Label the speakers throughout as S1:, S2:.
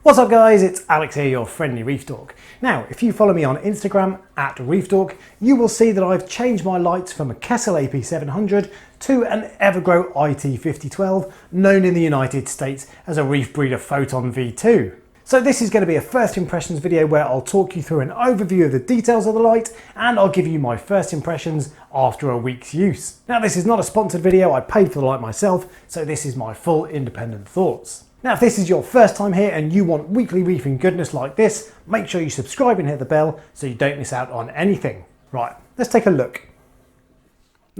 S1: What's up guys, it's Alex here, your friendly Reef Dork. Now, if you follow me on Instagram at Reef Dork, you will see that I've changed my lights from a Kessil AP700 to an Evergrow IT5012, known in the United States as a Reefbreeder Photon V2. So this is going to be a first impressions video where I'll talk you through an overview of the details of the light and I'll give you my first impressions after a week's use. Now this is not a sponsored video, I paid for the light myself, so this is my full independent thoughts. Now if this is your first time here and you want weekly reefing goodness like this, make sure you subscribe and hit the bell so you don't miss out on anything. Right, let's take a look.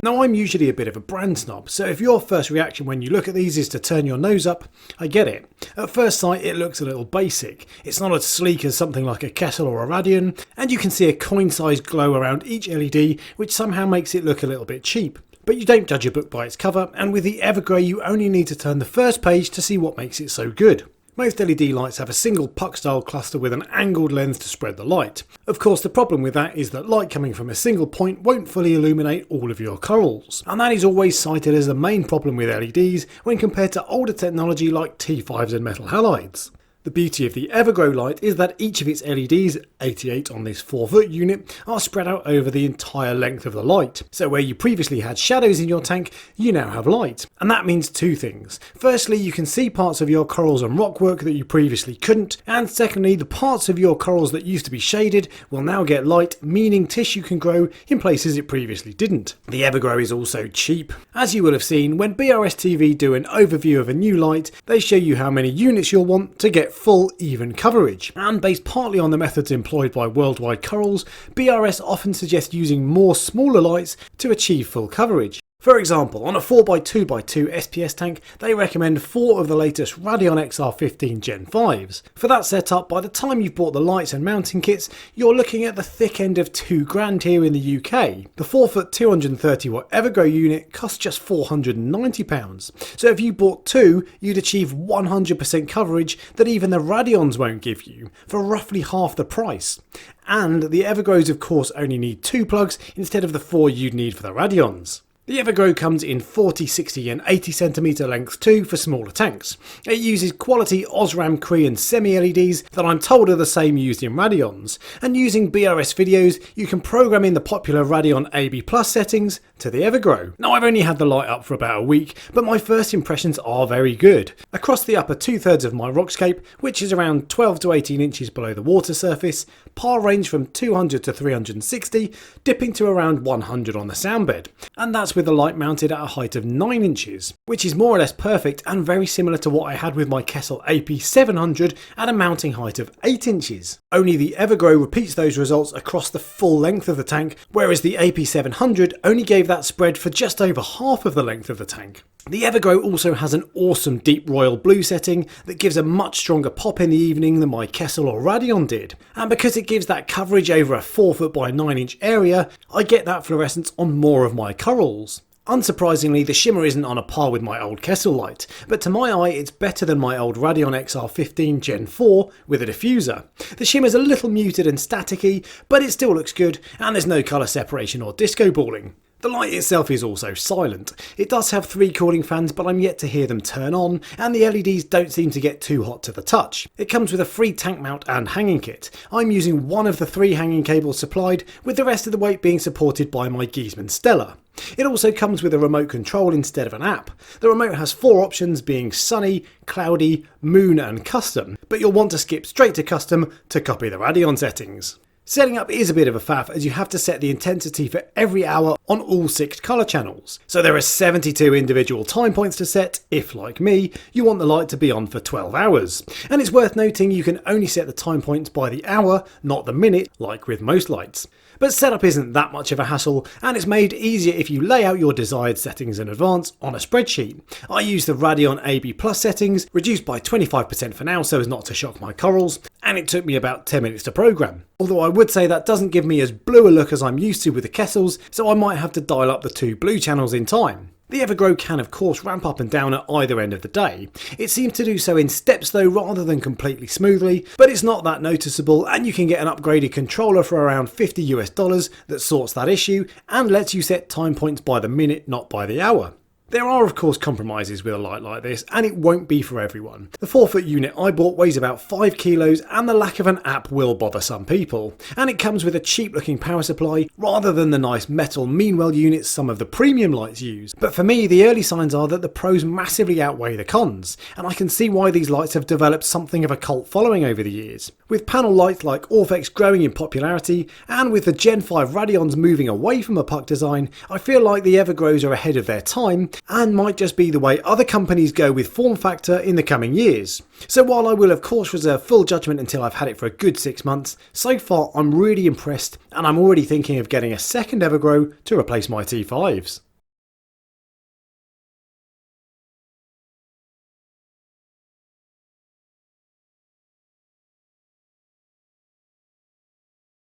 S1: Now I'm usually a bit of a brand snob, so if your first reaction when you look at these is to turn your nose up, I get it. At first sight it looks a little basic. It's not as sleek as something like a Kessil or a Radion, and you can see a coin-sized glow around each LED which somehow makes it look a little bit cheap. But you don't judge a book by its cover, and with the Evergrow you only need to turn the first page to see what makes it so good. Most LED lights have a single puck-style cluster with an angled lens to spread the light. Of course the problem with that is that light coming from a single point won't fully illuminate all of your corals. And that is always cited as the main problem with LEDs when compared to older technology like T5s and metal halides. The beauty of the Evergrow light is that each of its LEDs, 88 on this 4-foot unit, are spread out over the entire length of the light. So where you previously had shadows in your tank, you now have light. And that means two things. Firstly, you can see parts of your corals and rockwork that you previously couldn't. And secondly, the parts of your corals that used to be shaded will now get light, meaning tissue can grow in places it previously didn't. The Evergrow is also cheap. As you will have seen, when BRS TV do an overview of a new light, they show you how many units you'll want to get full even coverage. And based partly on the methods employed by worldwide corals, BRS often suggests using more smaller lights to achieve full coverage. For example, on a 4x2x2 SPS tank, they recommend 4 of the latest Radion XR15 Gen 5s. For that setup, by the time you've bought the lights and mounting kits, you're looking at the thick end of £2,000 here in the UK. The 4-foot 230W Evergrow unit costs just £490. So if you bought 2, you'd achieve 100% coverage that even the Radions won't give you, for roughly half the price. And the Evergrows of course only need 2 plugs instead of the 4 you'd need for the Radions. The Evergrow comes in 40, 60 and 80cm lengths too for smaller tanks. It uses quality Osram Korean semi-LEDs that I'm told are the same used in Radions, and using BRS videos you can program in the popular Radion AB Plus settings to the Evergrow. Now I've only had the light up for about a week, but my first impressions are very good. Across the upper 2/3 of my rockscape, which is around 12 to 18 inches below the water surface, PAR range from 200 to 360, dipping to around 100 on the sound bed. And that's with the light mounted at a height of 9 inches, which is more or less perfect and very similar to what I had with my Kessil AP700 at a mounting height of 8 inches. Only the Evergrow repeats those results across the full length of the tank, whereas the AP700 only gave that spread for just over half of the length of the tank. The Evergrow also has an awesome deep royal blue setting that gives a much stronger pop in the evening than my Kessil or Radion did. And because it gives that coverage over a 4-foot by 9 inch area, I get that fluorescence on more of my corals. Unsurprisingly, the shimmer isn't on a par with my old Kessil light, but to my eye it's better than my old Radion XR15 Gen 4 with a diffuser. The shimmer's a little muted and staticky, but it still looks good and there's no colour separation or disco balling. The light itself is also silent. It does have 3 cooling fans, but I'm yet to hear them turn on, and the LEDs don't seem to get too hot to the touch. It comes with a free tank mount and hanging kit. I'm using one of the 3 hanging cables supplied, with the rest of the weight being supported by my Giesmann Stella. It also comes with a remote control instead of an app. The remote has 4 options being sunny, cloudy, moon and custom, but you'll want to skip straight to custom to copy the Radion settings. Setting up is a bit of a faff as you have to set the intensity for every hour on all 6 colour channels. So there are 72 individual time points to set if, like me, you want the light to be on for 12 hours. And it's worth noting you can only set the time points by the hour, not the minute, like with most lights. But setup isn't that much of a hassle, and it's made easier if you lay out your desired settings in advance on a spreadsheet. I use the Radion AB Plus settings, reduced by 25% for now so as not to shock my corals, and it took me about 10 minutes to program. Although I would say that doesn't give me as blue a look as I'm used to with the Kessils, so I might have to dial up the 2 blue channels in time. The Evergrow can of course ramp up and down at either end of the day. It seems to do so in steps though rather than completely smoothly, but it's not that noticeable and you can get an upgraded controller for around $50 that sorts that issue and lets you set time points by the minute, not by the hour. There are of course compromises with a light like this, and it won't be for everyone. The 4-foot unit I bought weighs about 5 kilos, and the lack of an app will bother some people. And it comes with a cheap looking power supply rather than the nice metal Meanwell units some of the premium lights use. But for me, the early signs are that the pros massively outweigh the cons, and I can see why these lights have developed something of a cult following over the years. With panel lights like Orphex growing in popularity, and with the Gen 5 Radions moving away from a puck design, I feel like the Evergrows are ahead of their time, and might just be the way other companies go with form factor in the coming years. So while I will of course reserve full judgment until I've had it for a good 6 months, so far I'm really impressed, and I'm already thinking of getting a second Evergrow to replace my T5s.